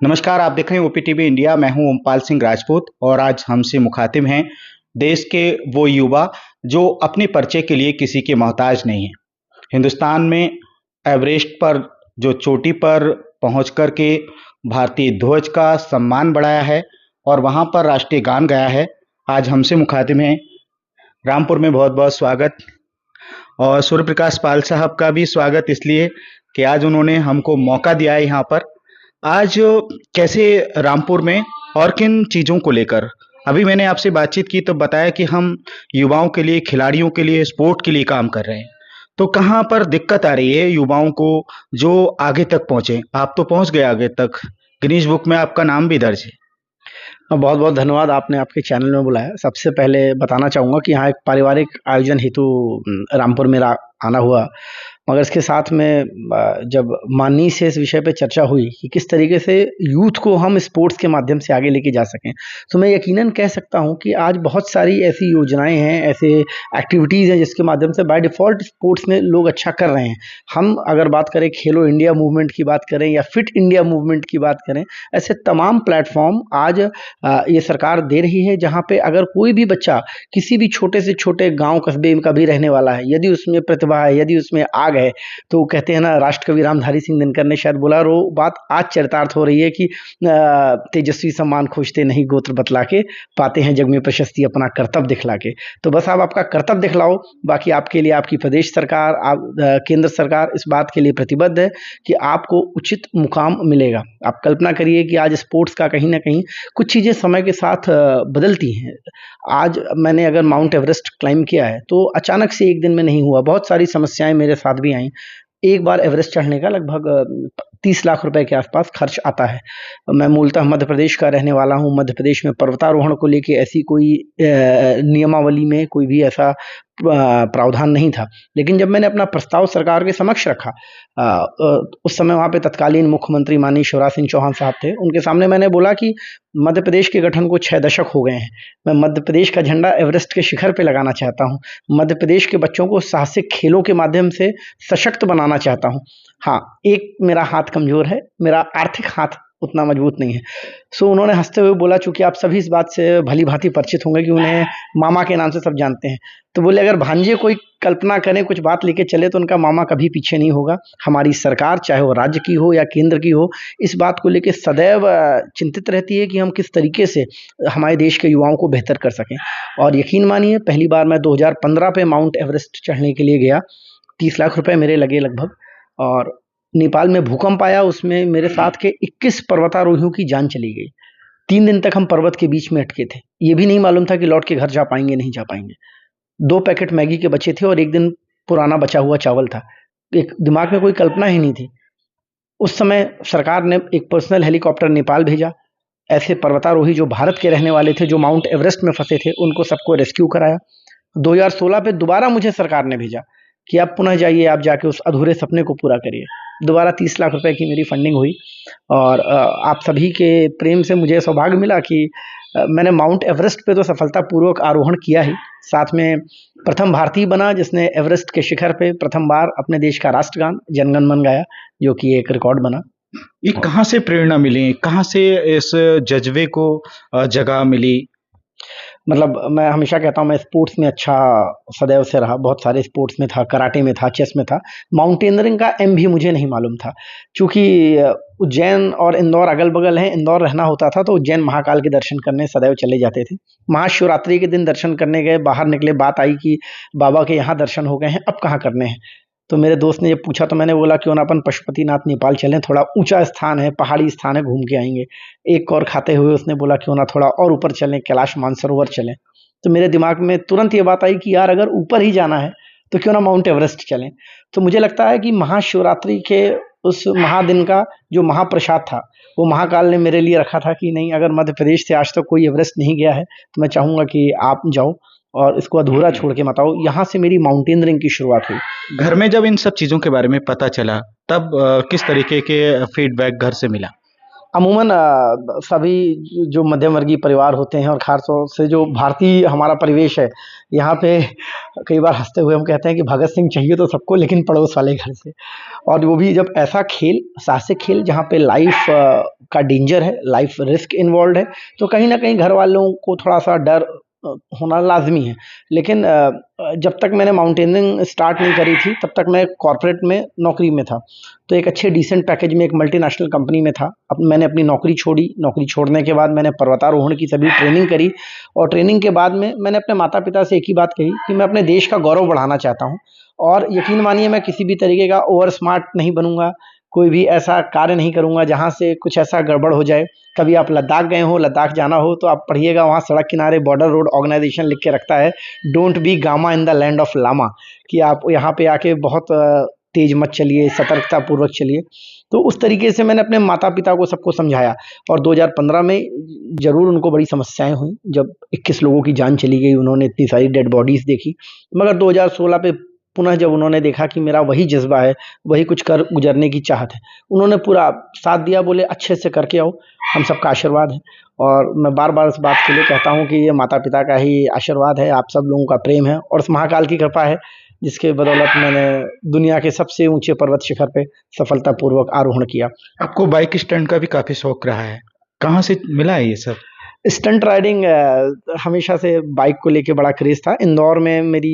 नमस्कार, आप देख रहे हैं ओपीटीवी इंडिया। मैं हूं ओमपाल सिंह राजपूत और आज हमसे मुखातिब हैं देश के वो युवा जो अपने परिचय के लिए किसी के मोहताज नहीं हैं। हिंदुस्तान में एवरेस्ट पर जो चोटी पर पहुंच कर के भारतीय ध्वज का सम्मान बढ़ाया है और वहां पर राष्ट्रीय गान गाया है। आज हमसे मुखातिब हैं। रामपुर में बहुत बहुत स्वागत। और सूर्य प्रकाश पाल साहब का भी स्वागत इसलिए कि आज उन्होंने हमको मौका दिया है यहाँ पर। आज कैसे रामपुर में और किन चीज़ों को लेकर अभी मैंने आपसे बातचीत की तो बताया कि हम युवाओं के लिए, खिलाड़ियों के लिए, स्पोर्ट के लिए काम कर रहे हैं। तो कहाँ पर दिक्कत आ रही है युवाओं को जो आगे तक पहुंचे? आप तो पहुंच गए आगे तक, गिनीज बुक में आपका नाम भी दर्ज है। बहुत बहुत धन्यवाद, आपने आपके चैनल में बुलाया। सबसे पहले बताना चाहूँगा कि यहाँ एक पारिवारिक आयोजन हेतु रामपुर में आना हुआ, मगर इसके साथ में जब माननीय से इस विषय पे चर्चा हुई कि किस तरीके से यूथ को हम स्पोर्ट्स के माध्यम से आगे लेके जा सकें, तो मैं यकीनन कह सकता हूँ कि आज बहुत सारी ऐसी योजनाएं हैं, ऐसे एक्टिविटीज़ हैं जिसके माध्यम से बाय डिफ़ॉल्ट स्पोर्ट्स में लोग अच्छा कर रहे हैं। हम अगर बात करें खेलो इंडिया मूवमेंट की बात करें या फिट इंडिया मूवमेंट की बात करें, ऐसे तमाम प्लेटफॉर्म आज ये सरकार दे रही है, जहाँ पे अगर कोई भी बच्चा किसी भी छोटे से छोटे गांव कस्बे का भी रहने वाला है, यदि उसमें प्रतिभा है, यदि उसमें आग है, तो कहते हैं ना, राष्ट्रकवि रामधारी सिंह दिनकर ने शायद बोला, और वो बात आज चरितार्थ हो रही है कि तेजस्वी सम्मान खोजते नहीं गोत्र बतला के, पाते हैं जग में प्रशस्ति अपना कर्तव्य दिखला के। तो बस आप आपका कर्तव्य दिखलाओ, बाकी आपके लिए आपकी प्रदेश सरकार, केंद्र सरकार इस बात के लिए प्रतिबद्ध है कि आपको उचित मुकाम मिलेगा। आप कल्पना करिए कि आज स्पोर्ट्स का कहीं ना कहीं कुछ चीज़ें समय के साथ बदलती हैं। आज मैंने अगर माउंट एवरेस्ट क्लाइम किया है तो अचानक से एक दिन में नहीं हुआ, बहुत सारी समस्याएं मेरे साथ भी आई। एक बार एवरेस्ट चढ़ने का लगभग 30 लाख रुपए के आसपास खर्च आता है। मैं मूलतः मध्य प्रदेश का रहने वाला हूँ। मध्य प्रदेश में पर्वतारोहण को लेके ऐसी कोई नियमावली में कोई भी ऐसा प्रावधान नहीं था, लेकिन जब मैंने अपना प्रस्ताव सरकार के समक्ष रखा, उस समय वहाँ पे तत्कालीन मुख्यमंत्री माननीय शिवराज सिंह चौहान साहब थे, उनके सामने मैंने बोला कि मध्य प्रदेश के गठन को 6 दशक हो गए हैं, मैं मध्य प्रदेश का झंडा एवरेस्ट के शिखर पे लगाना चाहता हूँ, मध्य प्रदेश के बच्चों को साहसिक खेलों के माध्यम से सशक्त बनाना चाहता हूँ। हाँ, एक मेरा हाथ कमजोर है, मेरा आर्थिक हाथ उतना मजबूत नहीं है। सो उन्होंने हंसते हुए बोला, चूंकि आप सभी इस बात से भली भांति परिचित होंगे कि उन्हें मामा के नाम से सब जानते हैं, तो बोले अगर भांजे कोई कल्पना करें, कुछ बात लेके चले, तो उनका मामा कभी पीछे नहीं होगा। हमारी सरकार, चाहे वो राज्य की हो या केंद्र की हो, इस बात को लेके सदैव चिंतित रहती है कि हम किस तरीके से हमारे देश के युवाओं को बेहतर कर सकें। और यकीन मानिए, पहली बार मैं 2015 पे माउंट एवरेस्ट चढ़ने के लिए गया, 30 लाख रुपए मेरे लगे लगभग, और नेपाल में भूकंप आया, उसमें मेरे साथ के 21 पर्वतारोहियों की जान चली गई। 3 दिन तक हम पर्वत के बीच में अटके थे, ये भी नहीं मालूम था कि लौट के घर जा पाएंगे नहीं जा पाएंगे। 2 पैकेट मैगी के बचे थे और 1 दिन पुराना बचा हुआ चावल था। एक दिमाग में कोई कल्पना ही नहीं थी। उस समय सरकार ने एक पर्सनल हेलीकॉप्टर नेपाल भेजा, ऐसे पर्वतारोही जो भारत के रहने वाले थे, जो माउंट एवरेस्ट में फंसे थे, उनको सबको रेस्क्यू कराया। 2016 पे दोबारा मुझे सरकार ने भेजा कि आप पुनः जाइए, आप जाके उस अधूरे सपने को पूरा करिए। दोबारा 30 लाख रुपए की मेरी फंडिंग हुई और आप सभी के प्रेम से मुझे सौभाग्य मिला कि मैंने माउंट एवरेस्ट पे तो सफलतापूर्वक आरोहण किया ही, साथ में प्रथम भारतीय बना जिसने एवरेस्ट के शिखर पे प्रथम बार अपने देश का राष्ट्रगान जन गण मन गाया, जो कि एक रिकॉर्ड बना। ये कहाँ से प्रेरणा मिली, कहाँ से इस जज्बे को जगह मिली? मतलब मैं हमेशा कहता हूँ, मैं स्पोर्ट्स में अच्छा सदैव से रहा, बहुत सारे स्पोर्ट्स में था, कराटे में था, चेस में था। माउंटेनियरिंग का एम भी मुझे नहीं मालूम था, क्योंकि उज्जैन और इंदौर अगल बगल हैं। इंदौर रहना होता था तो उज्जैन महाकाल के दर्शन करने सदैव चले जाते थे। महाशिवरात्रि के दिन दर्शन करने गए, बाहर निकले, बात आई कि बाबा के यहाँ दर्शन हो गए हैं, अब कहाँ करने हैं। तो मेरे दोस्त ने जब पूछा तो मैंने बोला, क्यों ना अपन पशुपतिनाथ नेपाल चलें, थोड़ा ऊंचा स्थान है, पहाड़ी स्थान है, घूम के आएंगे। एक और खाते हुए उसने बोला, क्यों ना थोड़ा और ऊपर चलें, कैलाश मानसरोवर चलें। तो मेरे दिमाग में तुरंत ये बात आई कि यार, अगर ऊपर ही जाना है तो क्यों ना माउंट एवरेस्ट चलें। तो मुझे लगता है कि महाशिवरात्रि के उस महादिन का जो महाप्रसाद था, वो महाकाल ने मेरे लिए रखा था कि नहीं, अगर मध्य प्रदेश से आज तक कोई एवरेस्ट नहीं गया है तो मैं चाहूँगा कि आप जाओ और इसको अधूरा छोड़ के मत आओ। यहाँ से मेरी माउंटेनियरिंग की शुरुआत हुई। घर में जब इन सब चीज़ों के बारे में पता चला तब किस तरीके के फीडबैक घर से मिला? अमूमन सभी जो मध्यम वर्गीय परिवार होते हैं और खास तौर से जो भारतीय हमारा परिवेश है, यहाँ पे कई बार हँसते हुए हम कहते हैं कि भगत सिंह चाहिए तो सबको, लेकिन पड़ोस वाले घर से। और वो भी जब ऐसा खेल, साहसिक खेल जहाँ पे लाइफ का डेंजर है, लाइफ रिस्क इन्वॉल्व है, तो कहीं न कहीं घर वालों को थोड़ा-सा डर होना लाज़मी है। लेकिन जब तक मैंने माउंटेनियरिंग स्टार्ट नहीं करी थी, तब तक मैं कॉर्पोरेट में नौकरी में था। तो एक अच्छे डिसेंट पैकेज में एक मल्टीनेशनल कंपनी में था। अब मैंने अपनी नौकरी छोड़ी, नौकरी छोड़ने के बाद मैंने पर्वतारोहण की सभी ट्रेनिंग करी और ट्रेनिंग के बाद में मैंने अपने माता-पिता से एक ही बात कही कि मैं अपने देश का गौरव बढ़ाना चाहता हूँ और यकीन मानिए मैं किसी भी तरीके का ओवर स्मार्ट नहीं बनूँगा, कोई भी ऐसा कार्य नहीं करूँगा जहाँ से कुछ ऐसा गड़बड़ हो जाए। कभी आप लद्दाख गए हो, लद्दाख जाना हो तो आप पढ़िएगा, वहाँ सड़क किनारे बॉर्डर रोड ऑर्गेनाइजेशन लिख के रखता है, don't be gamma in the land of lama, कि आप यहाँ पे आके बहुत तेज मत चलिए, सतर्कता पूर्वक चलिए। तो उस तरीके से मैंने अपने माता पिता को सबको समझाया और 2015 में ज़रूर उनको बड़ी समस्याएं हुई जब 21 लोगों की जान चली गई, उन्होंने इतनी सारी डेड बॉडीज़ देखी। मगर 2016 पे पुनः जब उन्होंने देखा कि मेरा वही जज्बा है, वही कुछ कर गुजरने की चाहत है, उन्होंने पूरा साथ दिया, बोले अच्छे से करके आओ, हम सबका आशीर्वाद है। और मैं बार बार इस बात के लिए कहता हूँ कि ये माता पिता का ही आशीर्वाद है, आप सब लोगों का प्रेम है और उस महाकाल की कृपा है जिसके बदौलत मैंने दुनिया के सबसे ऊंचे पर्वत शिखर पे सफलतापूर्वक आरोहण किया। आपको बाइक स्टंट का भी काफी शौक रहा है, कहाँ से मिला है ये सब? स्टंट राइडिंग हमेशा से बाइक को लेके बड़ा क्रेज़ था। इंदौर में मेरी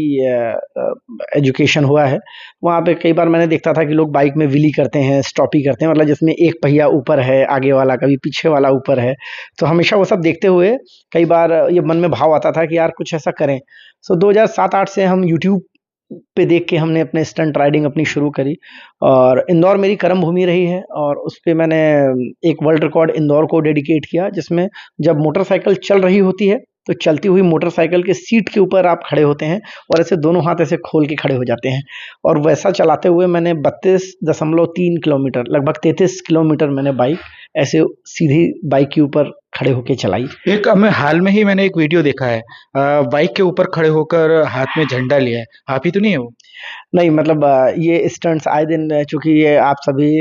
एजुकेशन हुआ है। वहाँ पे कई बार मैंने देखता था कि लोग बाइक में व्हीली करते हैं, स्टॉपी करते हैं, मतलब जिसमें एक पहिया ऊपर है, आगे वाला कभी पीछे वाला ऊपर है। तो हमेशा वो सब देखते हुए कई बार ये मन में भाव आता था कि यार कुछ ऐसा करें। सो 2007-8 से हम यूट्यूब पे देख के हमने अपने स्टंट राइडिंग अपनी शुरू करी और इंदौर मेरी कर्म भूमि रही है और उस पे मैंने एक वर्ल्ड रिकॉर्ड इंदौर को डेडिकेट किया, जिसमें जब मोटरसाइकिल चल रही होती है तो चलती हुई मोटरसाइकिल के सीट के ऊपर आप खड़े होते हैं और ऐसे दोनों हाथ ऐसे खोल के खड़े हो जाते हैं और वैसा चलाते हुए मैंने 32.3 किलोमीटर, लगभग 33 किलोमीटर मैंने बाइक ऐसे सीधी बाइक के ऊपर खड़े होके चलाई। एक मैं हाल में ही मैंने एक वीडियो देखा है, बाइक के ऊपर खड़े होकर हाथ में झंडा लिया है, आप ही तो नहीं है वो? नहीं, मतलब ये स्टंट्स आए दिन, चूँकि ये आप सभी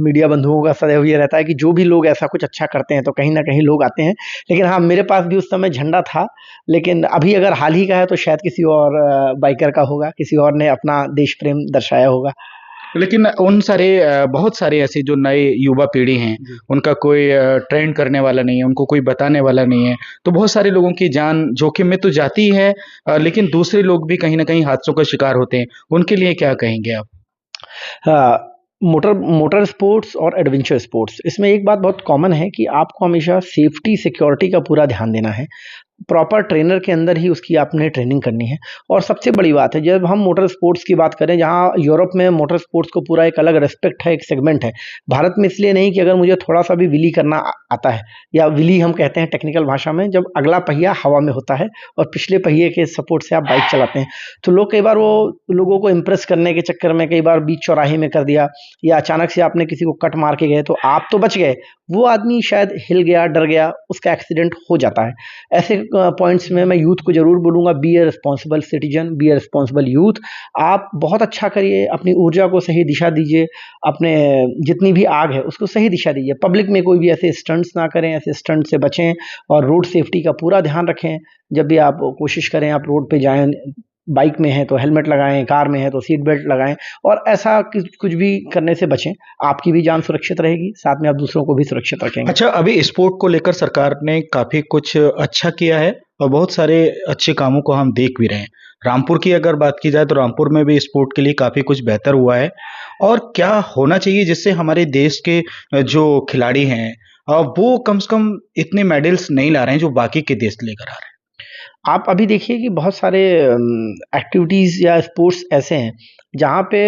मीडिया बंधुओं का सदैव ये रहता है कि जो भी लोग ऐसा कुछ अच्छा करते हैं तो कहीं न कहीं लोग आते हैं। लेकिन हाँ, मेरे पास भी उस समय झंडा था, लेकिन अभी अगर हाल ही का है तो शायद किसी और बाइकर का होगा, किसी और ने अपना देश प्रेम दर्शाया होगा। लेकिन उन सारे बहुत सारे ऐसे जो नए युवा पीढ़ी हैं, जी। उनका कोई ट्रेंड करने वाला नहीं है, उनको कोई बताने वाला नहीं है, तो बहुत सारे लोगों की जान जोखिम में तो जाती है, लेकिन दूसरे लोग भी कहीं न कहीं हादसों का शिकार होते हैं, उनके लिए क्या कहेंगे आप? हाँ, मोटर मोटर स्पोर्ट्स और एडवेंचर स्पोर्ट्स, इसमें एक बात बहुत कॉमन है कि आपको हमेशा सेफ्टी, सिक्योरिटी का पूरा ध्यान देना है। प्रॉपर ट्रेनर के अंदर ही उसकी आपने ट्रेनिंग करनी है और सबसे बड़ी बात है, जब हम मोटर स्पोर्ट्स की बात करें, जहाँ यूरोप में मोटर स्पोर्ट्स को पूरा एक अलग रिस्पेक्ट है, एक सेगमेंट है। भारत में इसलिए नहीं कि अगर मुझे थोड़ा-सा भी व्हीली करना आता है, या व्हीली हम कहते हैं टेक्निकल भाषा में, जब अगला पहिया हवा में होता है और पिछले पहिए के सपोर्ट से आप बाइक चलाते हैं। तो लोग कई बार वो लोगों को इम्प्रेस करने के चक्कर में कई बार बीच चौराहे में कर दिया या अचानक से आपने किसी को कट मार के गए, तो आप तो बच गए, वो आदमी शायद हिल गया, डर गया, उसका एक्सीडेंट हो जाता है। ऐसे पॉइंट्स में मैं यूथ को ज़रूर बोलूँगा, be a responsible citizen, be a responsible youth. आप बहुत अच्छा करिए, अपनी ऊर्जा को सही दिशा दीजिए, अपने जितनी भी आग है उसको सही दिशा दीजिए। पब्लिक में कोई भी ऐसे स्टंट्स ना करें, ऐसे स्टंट से बचें और रोड सेफ्टी का पूरा ध्यान रखें। जब भी आप कोशिश करें, आप रोड पे जाएँ, बाइक में हैं तो हेलमेट लगाएँ, कार में हैं तो सीट बेल्ट लगाएँ और ऐसा कुछ भी करने से बचें। आपकी भी जान सुरक्षित रहेगी, साथ में आप दूसरों को भी सुरक्षित रखेंगे। अच्छा, अभी स्पोर्ट को लेकर सरकार ने काफ़ी कुछ अच्छा किया है और बहुत सारे अच्छे कामों को हम देख भी रहे हैं। रामपुर की अगर बात की जाए तो रामपुर में भी स्पोर्ट के लिए काफ़ी कुछ बेहतर हुआ है और क्या होना चाहिए जिससे हमारे देश के जो खिलाड़ी हैं वो कम से कम इतने मेडल्स नहीं ला रहे हैं जो बाकी के देश लेकर आ रहे हैं। आप अभी देखिए कि बहुत सारे एक्टिविटीज़ या स्पोर्ट्स ऐसे हैं जहाँ पे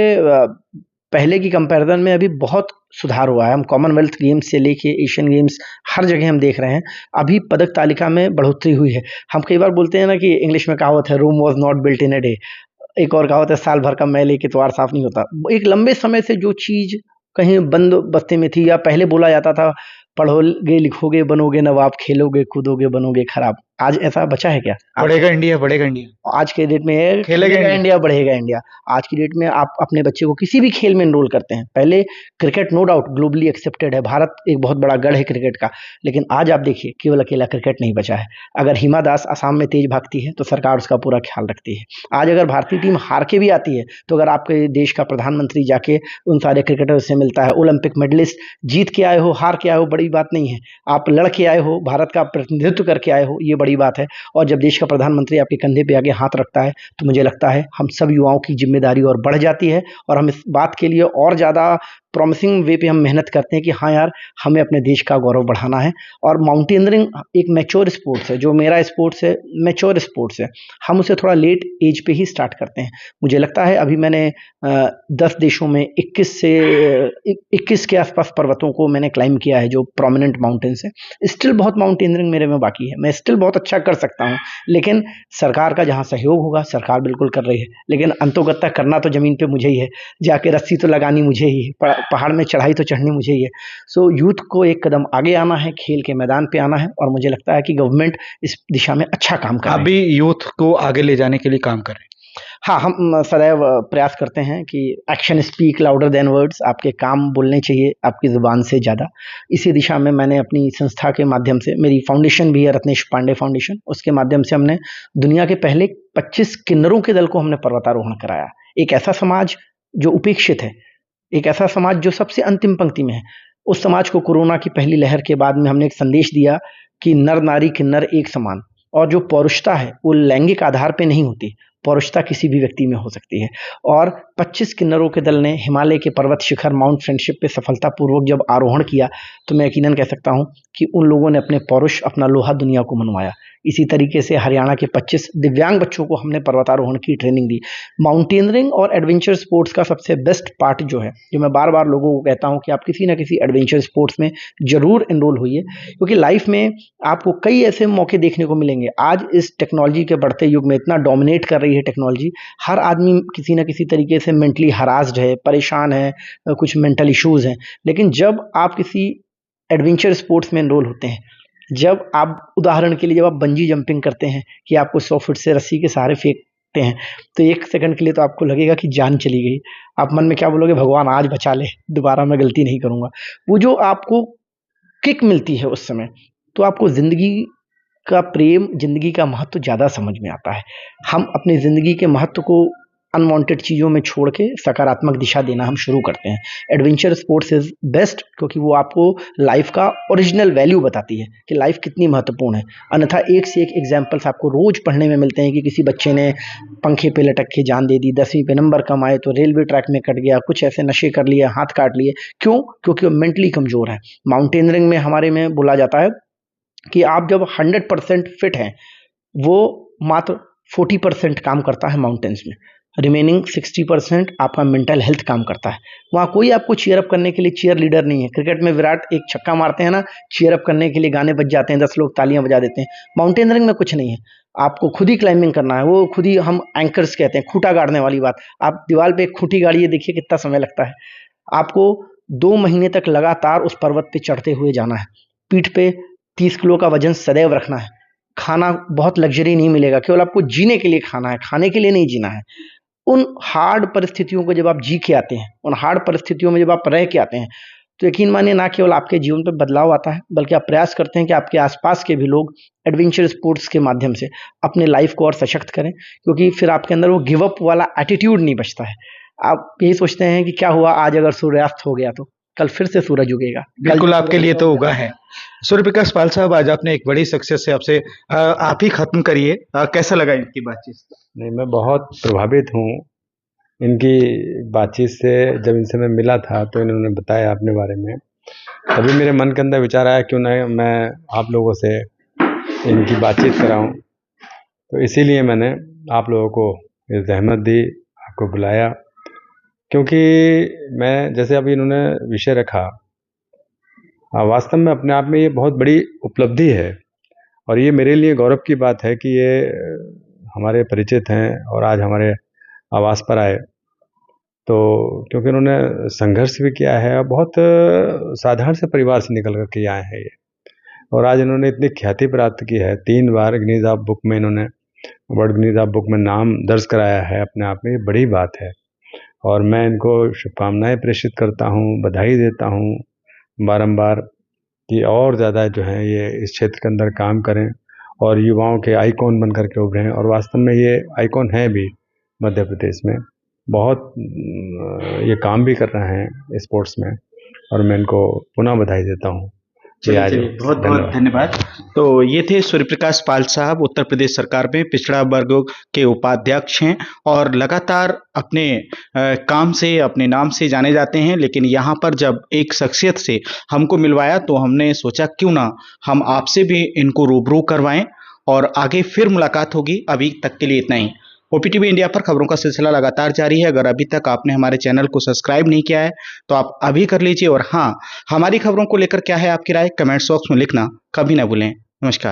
पहले की कंपैरिजन में अभी बहुत सुधार हुआ है। हम कॉमनवेल्थ गेम्स से लेके एशियन गेम्स हर जगह हम देख रहे हैं, अभी पदक तालिका में बढ़ोतरी हुई है। हम कई बार बोलते हैं ना कि इंग्लिश में कहावत है, Rome was not built in a day. एक और कहावत है, साल भर का मैल एक इतवार साफ नहीं होता। एक लंबे समय से जो चीज़ कहीं बंद बस्ते में थी, या पहले बोला जाता था, पढ़ोगे लिखोगे बनोगे नवाब, खेलोगे कूदोगे बनोगे खराब। आज ऐसा बचा है क्या? बढ़ेगा इंडिया, बढ़ेगा इंडिया, आज के डेट में खेलेगा खेलेगा इंडिया। इंडिया, बढ़ेगा इंडिया। आज की डेट में आप अपने बच्चे को किसी भी खेल में एनरोल करते हैं, पहले cricket no doubt globally accepted है, भारत एक बहुत बड़ा गढ़ है क्रिकेट का, लेकिन आज आप देखिए केवल अकेला क्रिकेट नहीं बचा है। अगर हिमा दास असम में तेज भागती है तो सरकार उसका पूरा ख्याल रखती है। आज अगर भारतीय टीम हार के भी आती है तो अगर आपके देश का प्रधानमंत्री जाके उन सारे क्रिकेटर्स से मिलता है, ओलंपिक मेडलिस्ट, जीत के आए हो हार के आए हो बड़ी बात नहीं है, आप लड़ के आए हो, भारत का प्रतिनिधित्व करके आए हो, ये बड़ी बात है। और जब देश का प्रधानमंत्री आपके कंधे पे आगे हाथ रखता है तो मुझे लगता है हम सब युवाओं की जिम्मेदारी और बढ़ जाती है, और हम इस बात के लिए और ज़्यादा प्रॉमिसिंग वे पे हम मेहनत करते हैं कि हाँ यार, हमें अपने देश का गौरव बढ़ाना है। और माउंटेनियरिंग एक मैच्योर स्पोर्ट्स है, जो मेरा स्पोर्ट्स है मैच्योर स्पोर्ट्स है, हम उसे थोड़ा लेट एज पे ही स्टार्ट करते हैं। मुझे लगता है अभी मैंने 10 देशों में 21 के आसपास पर्वतों को मैंने क्लाइम किया है, जो प्रोमिनेंट माउंटेन्स है। स्टिल बहुत माउंटेनियरिंग मेरे में बाकी है, मैं स्टिल बहुत अच्छा कर सकता हूँ, लेकिन सरकार का जहाँ सहयोग होगा सरकार बिल्कुल कर रही है, लेकिन अंतोगत्ता करना तो ज़मीन पे मुझे ही है, जाके रस्सी तो लगानी मुझे ही है, पहाड़ में चढ़ाई तो चढ़नी मुझे ही है। सो यूथ को एक कदम आगे आना है, खेल के मैदान पे आना है, और मुझे लगता है कि गवर्नमेंट इस दिशा में अच्छा काम कर रही है। अभी यूथ को आगे ले जाने के लिए काम कर रहे हैं। हाँ, हम सदैव प्रयास करते हैं कि action speak louder than words, आपके काम बोलने चाहिए आपकी ज़ुबान से ज़्यादा। इसी दिशा में मैंने अपनी संस्था के माध्यम से, मेरी फाउंडेशन भी है रत्नेश पांडे फाउंडेशन, उसके माध्यम से हमने दुनिया के पहले 25 किन्नरों के दल को हमने पर्वतारोहण कराया। एक ऐसा समाज जो उपेक्षित है, एक ऐसा समाज जो सबसे अंतिम पंक्ति में है, उस समाज को कोरोना की पहली लहर के बाद में हमने एक संदेश दिया कि नर नारी किन्नर एक समान, और जो पौरुषता है वो लैंगिक आधार पे नहीं होती, पौरुषता किसी भी व्यक्ति में हो सकती है। और 25 किन्नरों के दल ने हिमालय के पर्वत शिखर माउंट फ्रेंडशिप पे सफलतापूर्वक जब आरोहण किया, तो मैं यकीनन कह सकता हूँ कि उन लोगों ने अपने पौरुष, अपना लोहा दुनिया को मनवाया। इसी तरीके से हरियाणा के 25 दिव्यांग बच्चों को हमने पर्वतारोहण की ट्रेनिंग दी। माउंटेनियरिंग और एडवेंचर स्पोर्ट्स का सबसे बेस्ट पार्ट जो है, जो मैं बार बार लोगों को कहता हूँ कि आप किसी ना किसी एडवेंचर स्पोर्ट्स में जरूर एनरोल होइए, क्योंकि लाइफ में आपको कई ऐसे मौके देखने को मिलेंगे। आज इस टेक्नोलॉजी के बढ़ते युग में इतना डोमिनेट कर रही है टेक्नोलॉजी, हर आदमी किसी ना किसी तरीके से मेंटली हरास्ड है, परेशान है, कुछ मेंटल इश्यूज हैं। लेकिन जब आप किसी एडवेंचर स्पोर्ट्स में एनरोल होते हैं, जब आप उदाहरण के लिए जब आप बंजी जंपिंग करते हैं कि आपको 100 फीट से रस्सी के सहारे फेंकते हैं, तो एक सेकंड के लिए तो आपको लगेगा कि जान चली गई। आप मन में क्या बोलोगे? भगवान आज बचा ले, दोबारा मैं गलती नहीं करूंगा। वो जो आपको किक मिलती है उस समय, तो आपको जिंदगी का प्रेम, जिंदगी का महत्व ज़्यादा समझ में आता है। हम अपनी ज़िंदगी के महत्व को अनवांटेड चीज़ों में छोड़ के सकारात्मक दिशा देना हम शुरू करते हैं। एडवेंचर स्पोर्ट्स इज़ बेस्ट, क्योंकि वो आपको लाइफ का ओरिजिनल वैल्यू बताती है कि लाइफ कितनी महत्वपूर्ण है। अन्यथा एक से एक एग्जाम्पल्स आपको रोज़ पढ़ने में मिलते हैं कि किसी बच्चे ने पंखे पे लटक के जान दे दी, 10वीं पे नंबर कम आए तो रेलवे ट्रैक में कट गया, कुछ ऐसे नशे कर लिए, हाथ काट लिए। क्यों? क्योंकि वो मेंटली कमज़ोर है। माउंटेनियरिंग में हमारे में बोला जाता है कि आप जब 100% फिट हैं, वो मात्र 40% काम करता है माउंटेन्स में, रिमेनिंग 60% आपका मेंटल हेल्थ काम करता है। वहाँ कोई आपको चीयर अप करने के लिए चीयर लीडर नहीं है। क्रिकेट में विराट एक छक्का मारते हैं ना, चीयर अप करने के लिए गाने बज जाते हैं, 10 लोग तालियां बजा देते हैं। माउंटेनियरिंग में कुछ नहीं है, आपको खुद ही क्लाइंबिंग करना है। वो खुद ही हम एंकर्स कहते हैं, खूंटा गाड़ने वाली बात। आप दीवार पे एक खूंटी गाड़िए, देखिए कितना समय लगता है। आपको 2 महीने तक लगातार उस पर्वत पे चढ़ते हुए जाना है। पीठ पे 30 किलो का वजन सदैव रखना है। खाना बहुत लग्जरी नहीं मिलेगा, केवल आपको जीने के लिए खाना है, खाने के लिए नहीं जीना है। उन हार्ड परिस्थितियों को जब आप जी के आते हैं, उन हार्ड परिस्थितियों में जब आप रह के आते हैं, तो यकीन मानिए ना केवल आपके जीवन पर बदलाव आता है, बल्कि आप प्रयास करते हैं कि आपके आसपास के भी लोग एडवेंचर स्पोर्ट्स के माध्यम से अपने लाइफ को और सशक्त करें, क्योंकि फिर आपके अंदर वो गिव अप वाला एटीट्यूड नहीं बचता है। आप यही सोचते हैं कि क्या हुआ आज अगर सूर्यास्त हो गया तो कल फिर से सूरज उगेगा। बिल्कुल आपके लिए तो उगा है। सूर्य प्रकाश पाल साहब, आज आपने एक बड़ी सक्सेस से आपसे आप ही खत्म करिए, कैसा लगा इनकी बातचीत? नहीं, मैं बहुत प्रभावित हूँ इनकी बातचीत से। जब इनसे मैं मिला था तो इन्होंने बताया अपने बारे में, तभी मेरे मन के अंदर विचार आया क्यों ना मैं आप लोगों से इनकी बातचीत कराऊं। तो इसीलिए मैंने आप लोगों को ये ज़हमत दी, आपको बुलाया, क्योंकि मैं जैसे अभी इन्होंने विषय रखा, वास्तव में अपने आप में ये बहुत बड़ी उपलब्धि है, और ये मेरे लिए गौरव की बात है कि ये हमारे परिचित हैं और आज हमारे आवास पर आए। तो क्योंकि उन्होंने संघर्ष भी किया है और बहुत साधारण से परिवार से निकल कर के आए हैं ये, और आज इन्होंने इतनी ख्याति प्राप्त की है, 3 बार गिनीज ऑफ बुक में इन्होंने वर्ल्ड गिनीज ऑफ बुक में नाम दर्ज कराया है अपने आप में, ये बड़ी बात है। और मैं इनको शुभकामनाएं प्रेषित करता हूँ, बधाई देता हूँ बारंबार कि और ज़्यादा जो है ये इस क्षेत्र के अंदर काम करें और युवाओं के आइकॉन बन करके उभरें। और वास्तव में ये आइकॉन हैं भी मध्य प्रदेश में, बहुत ये काम भी कर रहे हैं स्पोर्ट्स में, और मैं इनको पुनः बधाई देता हूँ। चलिए बहुत बहुत धन्यवाद। तो ये थे सूर्य प्रकाश पाल साहब, उत्तर प्रदेश सरकार में पिछड़ा वर्ग के उपाध्यक्ष हैं और लगातार अपने काम से, अपने नाम से जाने जाते हैं। लेकिन यहाँ पर जब एक शख्सियत से हमको मिलवाया तो हमने सोचा क्यों ना हम आपसे भी इनको रूबरू करवाएं और आगे फिर मुलाकात होगी। अभी तक के लिए इतना ही। ओपीटीवी इंडिया पर खबरों का सिलसिला लगातार जारी है। अगर अभी तक आपने हमारे चैनल को सब्सक्राइब नहीं किया है तो आप अभी कर लीजिए। और हाँ, हमारी खबरों को लेकर क्या है आपकी राय, कमेंट्स बॉक्स में लिखना कभी ना भूलें। नमस्कार।